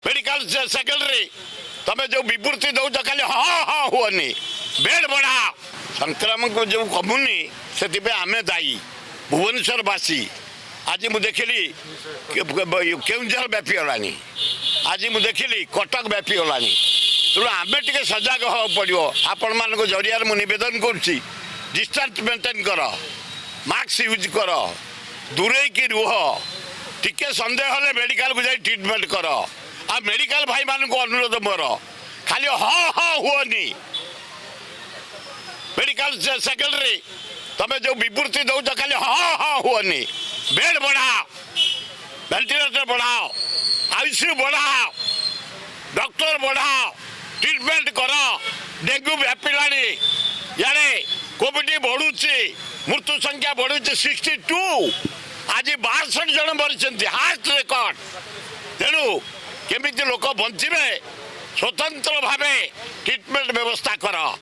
Medical secretary तुम जो विवृत्ति दौच खाली हाँ हाँ हुअनि बेड बढ़ा संक्रामक जो कमुनी से आम दायी भुवनेश्वरवासी आज मुझे देखिली केउझर व्यापीगलानी आज मुझे देखिली कटक व्यापीगलानी तेणु आम टे सजग हाँ पड़ो आपण मान जरिया मुझे नवेदन करुँच डिस्टेंस मेंटेन कर मास्क यूज कर दूरे की रुह टिके सन्देह हेले मेडिकल को जाई ट्रीटमेंट कर आ मेडिकल भाई मान को अनुरोध मोर खाली हाँ हाँ हुअनि मेडिकल सेक्रेटरी तुम जो विवृत्ति दौच खाली हाँ हाँ हुअनि बेड बढ़ाओ वेंटिलेटर बढ़ाओ आईसीयू बढ़ाओ डॉक्टर बढ़ाओ ट्रीटमेंट कर डेंगू व्यापिलानी यारे कोविड बढ़ुची मृत्यु संख्या बढ़ुची 62 आज 62 जन मरी हार्ट रेकर्ड तेणु केमिति लोक बंचे स्वतंत्र भावे ट्रीटमेंट व्यवस्था कर।